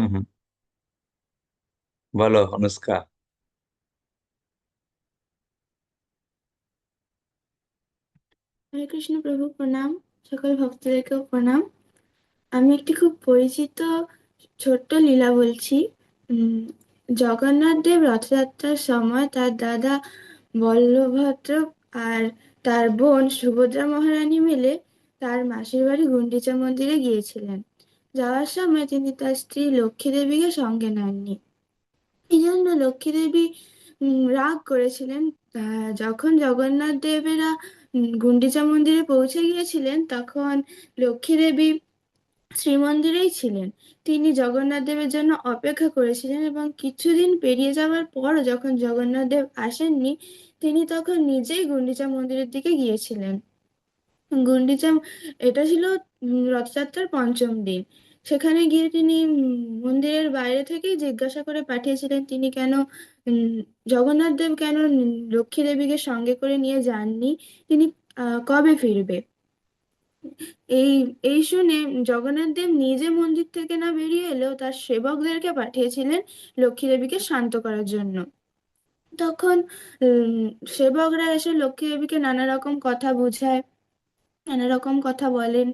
হুম হুম। বলো অনুষ্কা। হরে কৃষ্ণ প্রভু প্রণাম। সকল ভক্তদেরকেও প্রণাম। আমি একটি খুব পরিচিত ছোট্ট লীলা বলছি। উম, জগন্নাথ দেব রথযাত্রার সময় তার দাদা বলভদ্র আর তার বোন সুভদ্রা মহারানী মিলে তার মাসির বাড়ি গুন্ডিচা মন্দিরে গিয়েছিলেন। যাওয়ার সময় তিনি তার স্ত্রী লক্ষ্মী দেবীকে সঙ্গে নেননি। এই জন্য লক্ষ্মী দেবী রাগ করেছিলেন। যখন জগন্নাথ দেবেরা গুন্ডিচা মন্দিরে পৌঁছে গিয়েছিলেন, তখন লক্ষ্মী দেবী শ্রীমন্দিরেই ছিলেন। তিনি জগন্নাথ দেবের জন্য অপেক্ষা করেছিলেন এবং কিছুদিন পেরিয়ে যাওয়ার পর যখন জগন্নাথ দেব আসেননি, তিনি তখন নিজেই গুন্ডিচা মন্দিরের দিকে গিয়েছিলেন। গুন্ডিচা এটা ছিল রথযাত্রার পঞ্চম দিন। সেখানে গিয়ে তিনি মন্দিরের বাইরে থেকেই জিজ্ঞাসা করে পাঠিয়েছিলেন তিনি কেন উম, জগন্নাথ দেব কেন লক্ষ্মী দেবীকে সঙ্গে করে নিয়ে যাননি, তিনি কবে ফিরবে। এই এই শুনে জগন্নাথ দেব নিজে মন্দির থেকে না বেরিয়ে এলেও তার সেবকদেরকে পাঠিয়েছিলেন লক্ষ্মী দেবীকে শান্ত করার জন্য। তখন উম, সেবকরা এসে লক্ষ্মী দেবীকে নানা রকম কথা বোঝায়, নানা রকম কথা বলেন,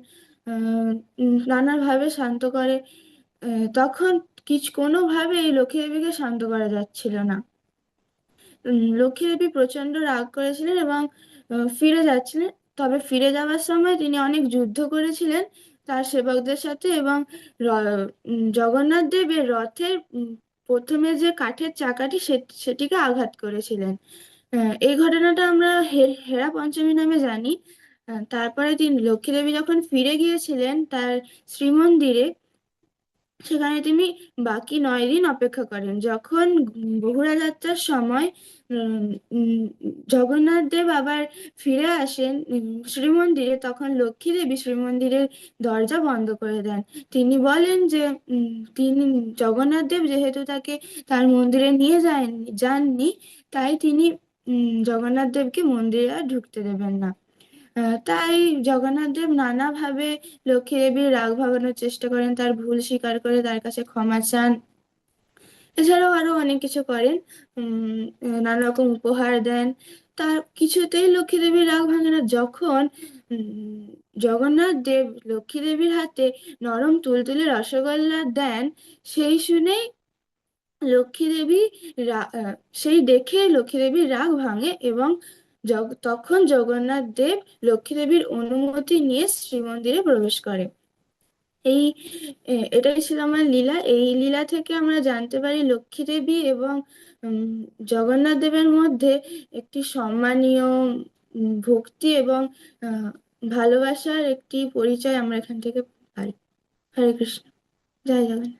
নানাভাবে শান্ত করে। তখন কোনোভাবেই লক্ষ্মী দেবীকে শান্ত করা যাচ্ছিল না। লক্ষ্মী দেবী প্রচন্ড রাগ করেছিলেন এবং ফিরে যাচ্ছিলেন। তবে ফিরে যাওয়ার সময় তিনি অনেক যুদ্ধ করেছিলেন তার সেবকদের সাথে এবং জগন্নাথ দেবের রথের প্রথমে যে কাঠের চাকাটি সেটিকে আঘাত করেছিলেন। এই ঘটনাটা আমরা হেরা পঞ্চমী নামে জানি। তারপরে তিনি লক্ষ্মী দেবী যখন ফিরে গিয়েছিলেন তার শ্রীমন্দিরে, সেখানে তিনি বাকি 9 দিন অপেক্ষা করেন। যখন বহুড়া যাত্রার সময় উম, উম, জগন্নাথ দেব আবার ফিরে আসেন শ্রীমন্দিরে, তখন লক্ষ্মী দেবী শ্রীমন্দিরের দরজা বন্ধ করে দেন। তিনি বলেন যে তিনি জগন্নাথ দেব যেহেতু তাকে তার মন্দিরে নিয়ে যাননি, তাই তিনি জগন্নাথ দেবকে মন্দিরে আর ঢুকতে দেবেন না। তাই জগন্নাথ দেব নানাভাবে লক্ষ্মী দেবীর রাগ ভাঙানোর চেষ্টা করেন, তার ভুল স্বীকার করে তার কাছে ক্ষমা চান। এছাড়াও আরো অনেক কিছু করেন। নানা রকম উপহার দেন। তার কিছুতেই লক্ষ্মী দেবীর রাগ ভাঙে না। যখন উম, জগন্নাথ দেব লক্ষ্মী দেবীর হাতে নরম তুলতুলে রসগোল্লা দেন, সেই শুনেই লক্ষ্মী দেবী সেই দেখে লক্ষ্মী দেবীর রাগ ভাঙে এবং তখন জগন্নাথ দেব লক্ষ্মী দেবীর অনুমতি নিয়ে শ্রীমন্দিরে প্রবেশ করে। এই এটাই ছিল আমার লীলা। এই লীলা থেকে আমরা জানতে পারি লক্ষ্মী দেবী এবং উম, জগন্নাথ দেবের মধ্যে একটি সম্মানীয় ভক্তি এবং আহ, ভালোবাসার একটি পরিচয় আমরা এখান থেকে পাই। হরে কৃষ্ণ। জয় জগন্নাথ।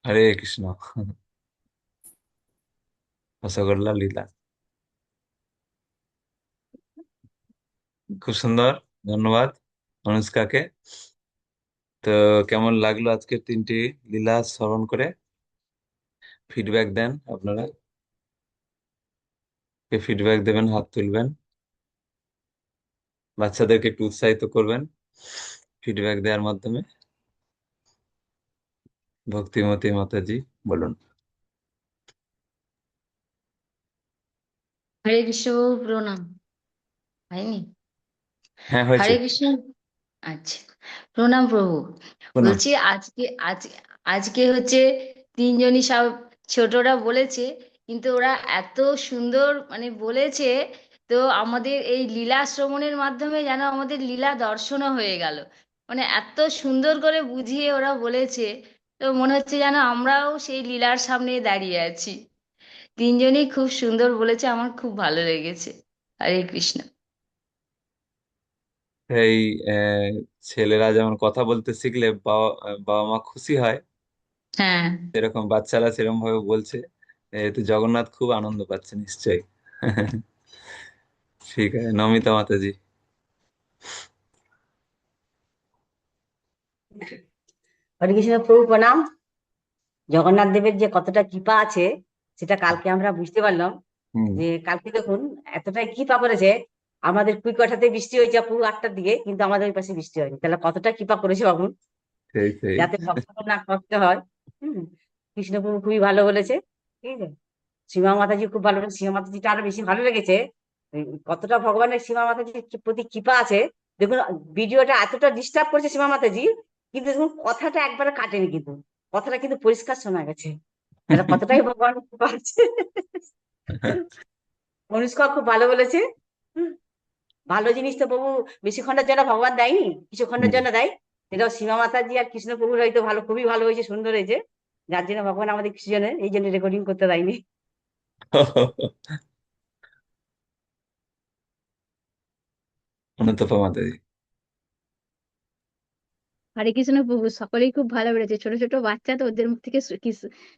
হরে কৃষ্ণ। রসগোল্লা লীলা খুব সুন্দর। ধন্যবাদ অনুষ্কাকে। তো কেমন লাগলো আজকের 3টি লীলা শ্রবণ করে? ফিডব্যাক দেন আপনারা। কে ফিডব্যাক দেবেন হাত তুলবেন। বাচ্চাদেরকে একটু উৎসাহিত করবেন ফিডব্যাক দেওয়ার মাধ্যমে। ভক্তিমতী মাতাজি বলুন। হরে কৃষ্ণ প্রণাম। হয়নি? হ্যাঁ হয়েছে। হরে কৃষ্ণ। আচ্ছা, প্রণাম প্রভু। প্রণাম। বলছি আজকে আজকে হচ্ছে তিনজনই সব ছোটরা বলেছে, কিন্তু ওরা এত সুন্দর মানে বলেছে। তো আমাদের এই লীলা শ্রবণের মাধ্যমে যেন আমাদের লীলা দর্শনও হয়ে গেল। মানে এত সুন্দর করে বুঝিয়ে ওরা বলেছে, তো মনে হচ্ছে যেন আমরাও সেই লীলার সামনে দাঁড়িয়ে আছি। তিনজনই খুব সুন্দর বলেছে, আমার খুব ভালো লেগেছে। হরে কৃষ্ণ। এই আহ, ছেলেরা যেমন কথা বলতে শিখলে বাবা বাবা মা খুশি হয়, হ্যাঁ। সেরকম বাচ্চারা সেরকম ভাবে বলছে। তো জগন্নাথ খুব আনন্দ পাচ্ছে নিশ্চয়ই। ঠিক আছে নমিতা মাতাজি। হরে কৃষ্ণ প্রভু প্রণাম। জগন্নাথ দেবের যে কতটা কৃপা আছে সেটা কালকে আমরা বুঝতে পারলাম। হুম। যে কালকে দেখুন এতটাই কৃপা করেছে, আমাদের কুইকটাতে বৃষ্টি হয়েছে পুরো 8টার দিকে, কিন্তু আমাদের ওই পাশে বৃষ্টি হয়নি। তাহলে কতটা কৃপা করেছে ভাবুন। সেই সেই। যাতে ভক্তদের না কষ্ট হয়। হুম। কৃষ্ণপ্রভু খুবই ভালো বলেছে, ঠিক আছে। সীমা মাতাজি খুব ভালো বলেছে, সীমা মাতাজিটা আরো বেশি ভালো লেগেছে। কতটা ভগবানের সীমা মাতাজির প্রতি কৃপা আছে দেখুন। ভিডিওটা এতটা ডিস্টার্ব করছে সীমা মাতাজি, কিন্তু দেখুন কথাটা একবারে কাটেনি, কিন্তু কথাটা কিন্তু পরিষ্কার শোনা গেছে। এটা কতটাই ভগবানের কৃপা আছে। অনুষ্কা খুব ভালো বলেছে। হুম, ভালো জিনিস তো প্রভু বেশিক্ষণের জন্য ভগবান দেয়নি, কিছুক্ষণের হুম। জন্য দেয়। সেটাও সীমা মাতাজি আর কৃষ্ণ প্রভুর হয়তো ভালো, খুবই ভালো হয়েছে, সুন্দর হয়েছে, যার জন্য ভগবান আমাদের কিছু জনের এই জন্য রেকর্ডিং করতে দেয়নি। অনুতপা মাতাজি। হরে কৃষ্ণ প্রভু, সকলেই খুব ভালো বেড়েছে। ছোট ছোট বাচ্চা তো, ওদের মুখ থেকে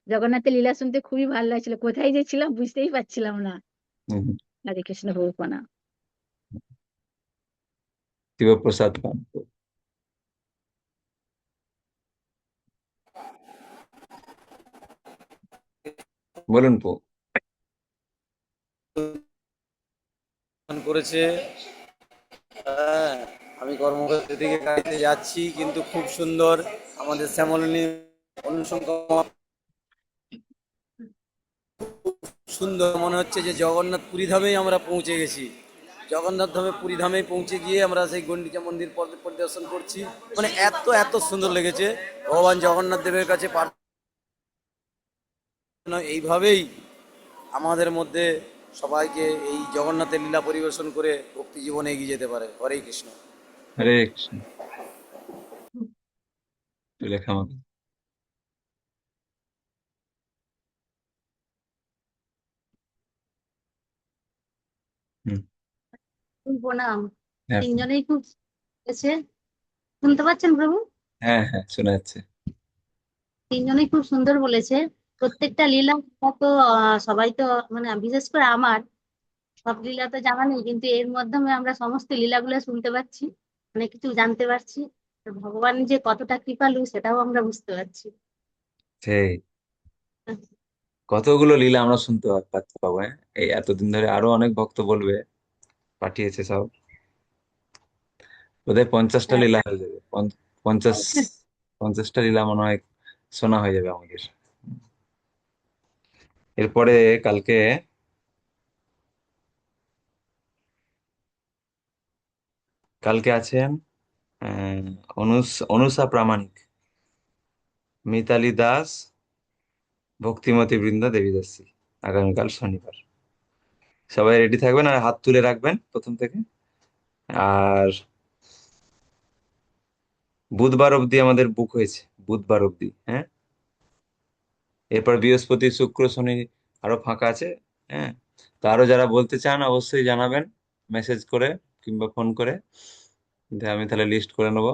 জগন্নাথের লীলা শুনতে খুবই ভালো লাগছিল। কোথায় যে ছিলাম বুঝতেই পারছিলাম না। হুম। হরে কৃষ্ণ প্রভু প্রণাম। শিবপ্রসাদ পান। বলুন পো। করেছে। হ্যাঁ, আমি কর্মক্ষেত্র থেকে গাড়িতে যাচ্ছি, কিন্তু খুব সুন্দর আমাদের শ্যামলিনী অনুসংখ্যা, সুন্দর মনে হচ্ছে যে জগন্নাথ পুরী ধামেই আমরা পৌঁছে গেছি। জগন্নাথ ধামে পুরী ধামে পৌঁছে গিয়ে আমরা সেই গন্ডিচা মন্দির পরিদর্শন করছি। মানে এত এত সুন্দর লেগেছে। ভগবান জগন্নাথ দেবের কাছে প্রার্থনা এইভাবেই আমাদের মধ্যে সবাইকে এই জগন্নাথের লীলা পরিবেশন করে ভক্তি জীবনে এগিয়ে যেতে পারে। হরে কৃষ্ণ। হরে কৃষ্ণ। লেখা আমাকে। হুম। প্রণাম। হ্যাঁ তিনজনেই খুব এসে শুনতে পাচ্ছেন প্রভু? হ্যাঁ হ্যাঁ, শোনা যাচ্ছে। তিনজনেই খুব সুন্দর বলেছে। প্রত্যেকটা লীলা তো সবাই তো মানে বিশেষ করে আমার সব লীলা তো জানা নেই, কিন্তু এর মাধ্যমে আমরা সমস্ত লীলাগুলো শুনতে পাচ্ছি, অনেক কিছু জানতে পারছি। তো ভগবান যে কতটা কৃপালু সেটাও আমরা বুঝতে পারছি। সেই কতগুলো লীলা আমরা শুনতে পাবো, হ্যাঁ। এই এতদিন ধরে আরো অনেক ভক্ত বলবে, পাঠিয়েছে সব। বোধহয় 50টা হ্যাঁ, লীলা হয়ে যাবে। 50, 50টা লীলা মনে হয় শোনা হয়ে যাবে আমাদের। এরপরে কালকে কালকে আছেন অনুষা প্রামাণিক, মিতালি দাস, ভক্তিমতী বৃন্দা দেবী দাসী। আগামীকাল শনিবার। সবাই রেডি থাকবেন আর হাত তুলে রাখবেন প্রথম থেকে। আর বুধবার অবধি আমাদের বুক হয়েছে, বুধবার অবধি, হ্যাঁ। এরপর বৃহস্পতি শুক্র শনি আরো ফাঁকা আছে, হ্যাঁ। তো আরো যারা বলতে চান অবশ্যই জানাবেন, মেসেজ করে কিংবা ফোন করে। আমি তাহলে লিস্ট করে নেবো।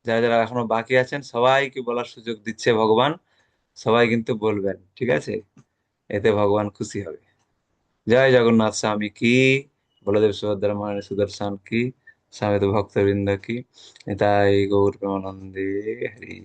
যারা যারা এখনো বাকি আছেন সবাইকে বলার সুযোগ দিচ্ছে ভগবান। সবাই কিন্তু বলবেন, ঠিক আছে। এতে ভগবান খুশি হবে। জয় জগন্নাথ স্বামী কি, বলদেব সুভদ্রা মহারানী সুদর্শন কি, স্বামী ভক্তবৃন্দ কি, নিতাই গৌর প্রেমানন্দে হরি।